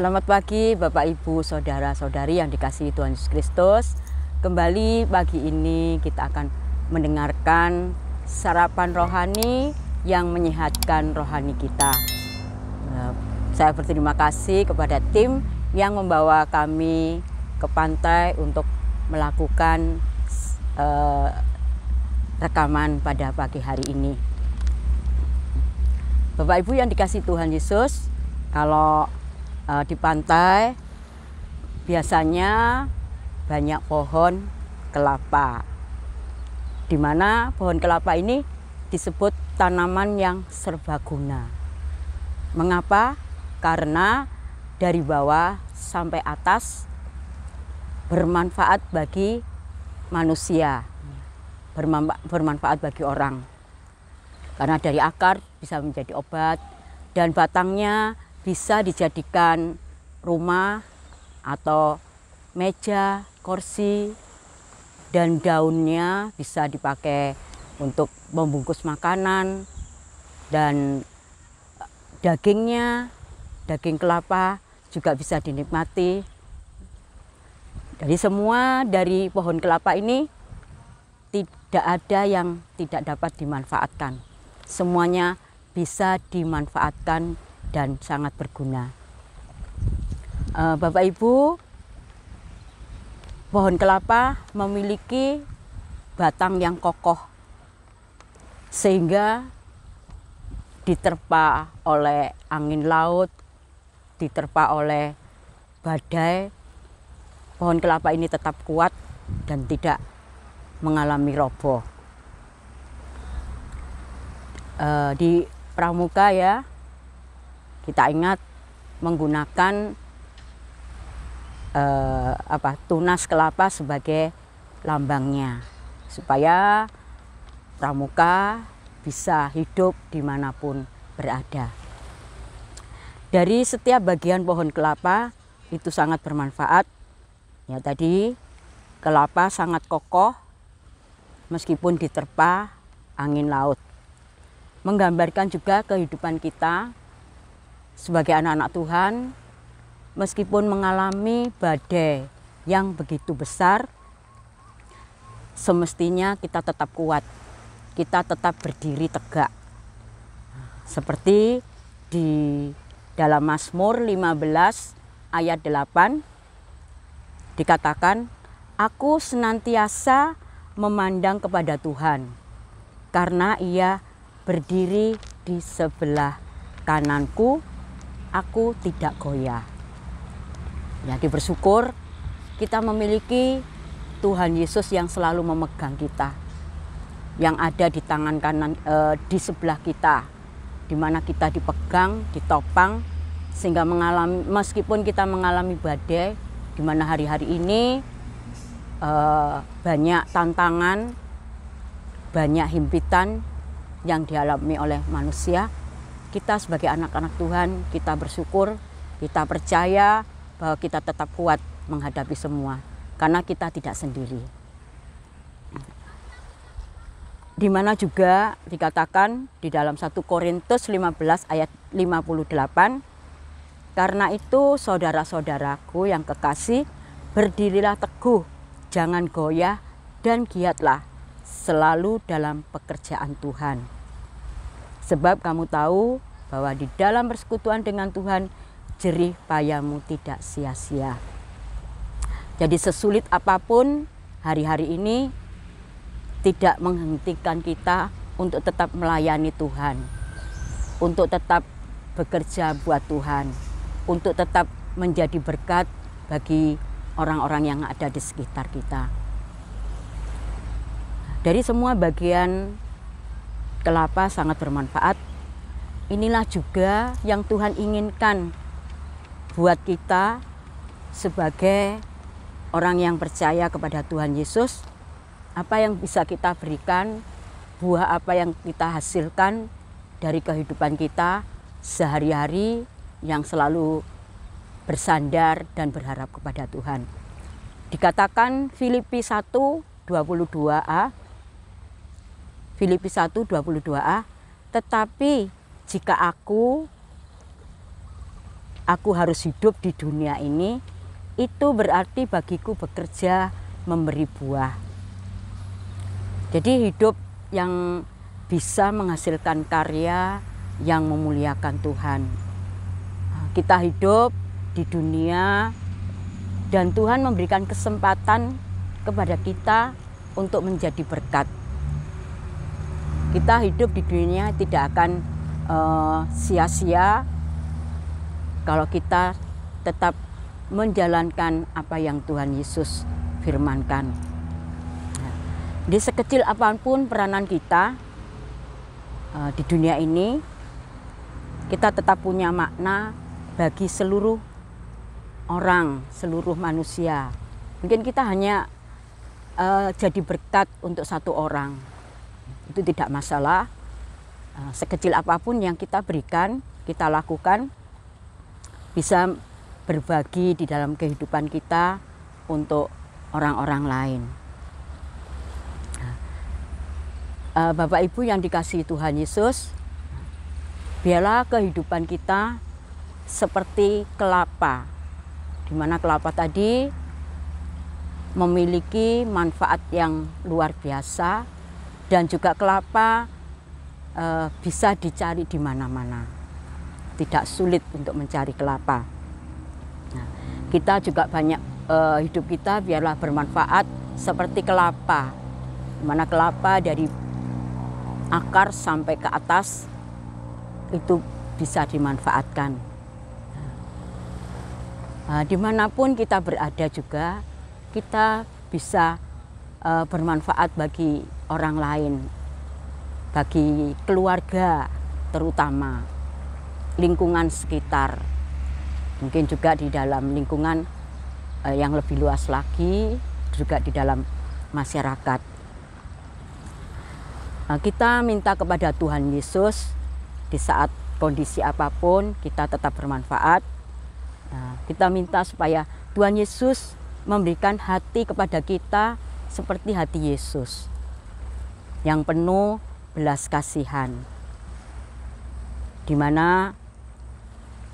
Selamat pagi Bapak Ibu Saudara-saudari yang dikasihi Tuhan Yesus Kristus. Kembali pagi ini kita akan mendengarkan sarapan rohani yang menyehatkan rohani kita. Saya berterima kasih kepada tim yang membawa kami ke pantai untuk melakukan rekaman pada pagi hari ini. Bapak Ibu yang dikasihi Tuhan Yesus, kalau di pantai biasanya banyak pohon kelapa, di mana pohon kelapa ini disebut tanaman yang serbaguna. Mengapa? Karena dari bawah sampai atas bermanfaat bagi manusia, bermanfaat bagi orang. Karena dari akar bisa menjadi obat dan batangnya bisa dijadikan rumah atau meja, kursi, dan daunnya bisa dipakai untuk membungkus makanan, dan dagingnya, daging kelapa juga bisa dinikmati. Dari semua dari pohon kelapa ini tidak ada yang tidak dapat dimanfaatkan. Semuanya bisa dimanfaatkan dan sangat berguna. Bapak Ibu, pohon kelapa memiliki batang yang kokoh sehingga diterpa oleh angin laut, diterpa oleh badai, pohon kelapa ini tetap kuat dan tidak mengalami roboh. Di pramuka ya, kita ingat menggunakan tunas kelapa sebagai lambangnya, supaya pramuka bisa hidup dimanapun berada. Dari setiap bagian pohon kelapa itu sangat bermanfaat. Ya, tadi kelapa sangat kokoh meskipun diterpa angin laut. Menggambarkan juga kehidupan kita sebagai anak-anak Tuhan, meskipun mengalami badai yang begitu besar, semestinya kita tetap kuat, kita tetap berdiri tegak. Seperti di dalam Mazmur 15 ayat 8 dikatakan, "Aku senantiasa memandang kepada Tuhan, karena Ia berdiri di sebelah kananku, aku tidak goyah." Jadi bersyukur kita memiliki Tuhan Yesus yang selalu memegang kita, yang ada di tangan kanan, di sebelah kita, di mana kita dipegang, ditopang, sehingga meskipun kita mengalami badai, di mana hari-hari ini banyak tantangan, banyak himpitan yang dialami oleh manusia, kita sebagai anak-anak Tuhan, kita bersyukur, kita percaya bahwa kita tetap kuat menghadapi semua, karena kita tidak sendiri. Di mana juga dikatakan di dalam 1 Korintus 15 ayat 58, "Karena itu saudara-saudaraku yang kekasih, berdirilah teguh, jangan goyah dan giatlah selalu dalam pekerjaan Tuhan. Sebab kamu tahu bahwa di dalam persekutuan dengan Tuhan, jerih payahmu tidak sia-sia." Jadi sesulit apapun hari-hari ini tidak menghentikan kita untuk tetap melayani Tuhan, untuk tetap bekerja buat Tuhan, untuk tetap menjadi berkat bagi orang-orang yang ada di sekitar kita. Dari semua bagian kelapa sangat bermanfaat. Inilah juga yang Tuhan inginkan buat kita sebagai orang yang percaya kepada Tuhan Yesus. Apa yang bisa kita berikan, buah apa yang kita hasilkan dari kehidupan kita sehari-hari yang selalu bersandar dan berharap kepada Tuhan. Dikatakan Filipi 1:22a, Filipi 1:22a, "Tetapi jika aku aku harus hidup di dunia ini, itu berarti bagiku bekerja memberi buah. Jadi hidup yang bisa menghasilkan karya yang memuliakan Tuhan. Kita hidup di dunia dan Tuhan memberikan kesempatan kepada kita untuk menjadi berkat. Kita hidup di dunia tidak akan sia-sia kalau kita tetap menjalankan apa yang Tuhan Yesus firmankan. Di sekecil apapun peranan kita di dunia ini, kita tetap punya makna bagi seluruh orang, seluruh manusia. Mungkin kita hanya jadi berkat untuk satu orang, itu tidak masalah. Sekecil apapun yang kita berikan, kita lakukan, bisa berbagi di dalam kehidupan kita untuk orang-orang lain. Bapak Ibu yang dikasihi Tuhan Yesus, biarlah kehidupan kita seperti kelapa, di mana kelapa tadi memiliki manfaat yang luar biasa, dan juga kelapa bisa dicari di mana-mana. Tidak sulit untuk mencari kelapa. Nah, kita juga banyak hidup kita biarlah bermanfaat seperti kelapa, di mana kelapa dari akar sampai ke atas itu bisa dimanfaatkan. Dimanapun kita berada juga kita bisa bermanfaat bagi orang lain, bagi keluarga terutama, lingkungan sekitar, mungkin juga di dalam lingkungan yang lebih luas lagi, juga di dalam masyarakat. Kita minta kepada Tuhan Yesus di saat kondisi apapun kita tetap bermanfaat. Kita minta supaya Tuhan Yesus memberikan hati kepada kita seperti hati Yesus yang penuh belas kasihan, di mana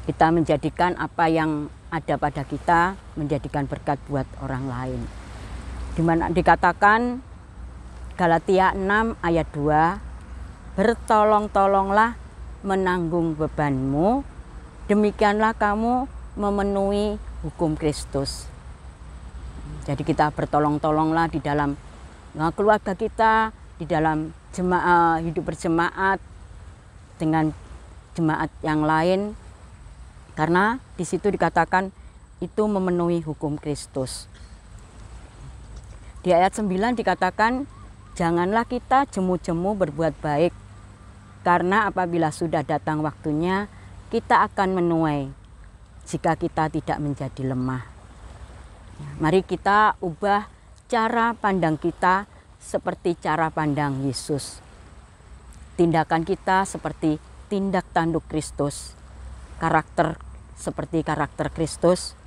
kita menjadikan apa yang ada pada kita menjadikan berkat buat orang lain. Di mana dikatakan Galatia 6 ayat 2, bertolong-tolonglah menanggung bebanmu, demikianlah kamu memenuhi hukum Kristus. Jadi kita bertolong-tolonglah di dalam keluarga kita, di dalam hidup berjemaat dengan jemaat yang lain, karena di situ dikatakan itu memenuhi hukum Kristus. Di ayat 9 dikatakan, janganlah kita jemu-jemu berbuat baik, karena apabila sudah datang waktunya, kita akan menuai jika kita tidak menjadi lemah. Mari kita ubah cara pandang kita seperti cara pandang Yesus. Tindakan kita seperti tindak tanduk Kristus, karakter seperti karakter Kristus,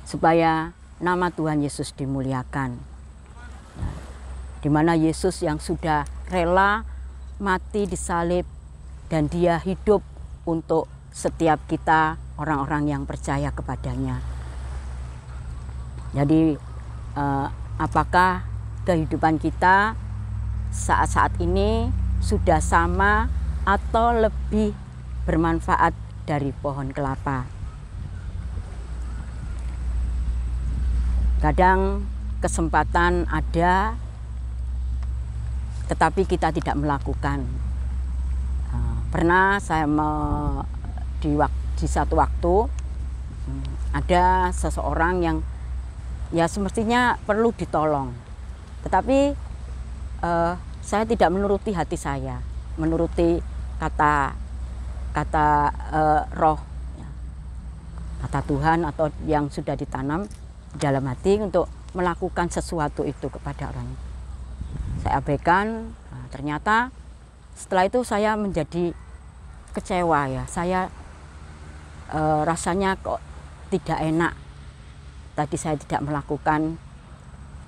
supaya nama Tuhan Yesus dimuliakan. Di mana Yesus yang sudah rela mati di salib dan Dia hidup untuk setiap kita orang-orang yang percaya kepadanya. Jadi apakah kehidupan kita saat-saat ini sudah sama atau lebih bermanfaat dari pohon kelapa? Kadang kesempatan ada, tetapi kita tidak melakukan. Pernah saya di satu waktu ada seseorang yang ya semestinya perlu ditolong, tetapi saya tidak menuruti hati saya, menuruti kata roh, kata Tuhan atau yang sudah ditanam di dalam hati untuk melakukan sesuatu itu kepada orang. Saya abaikan. Ternyata setelah itu saya menjadi kecewa ya. Saya rasanya kok tidak enak. Tadi saya tidak melakukan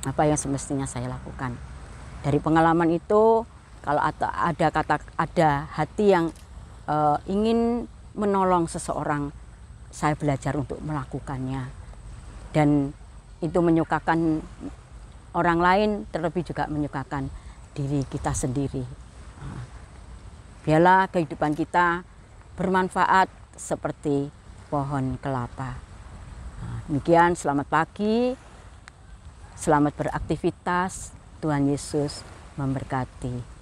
apa yang semestinya saya lakukan. Dari pengalaman itu, kalau ada hati yang ingin menolong seseorang, saya belajar untuk melakukannya. Dan itu menyukakan orang lain, terlebih juga menyukakan diri kita sendiri. Biarlah kehidupan kita bermanfaat seperti pohon kelapa. Demikian, selamat pagi, selamat beraktivitas, Tuhan Yesus memberkati.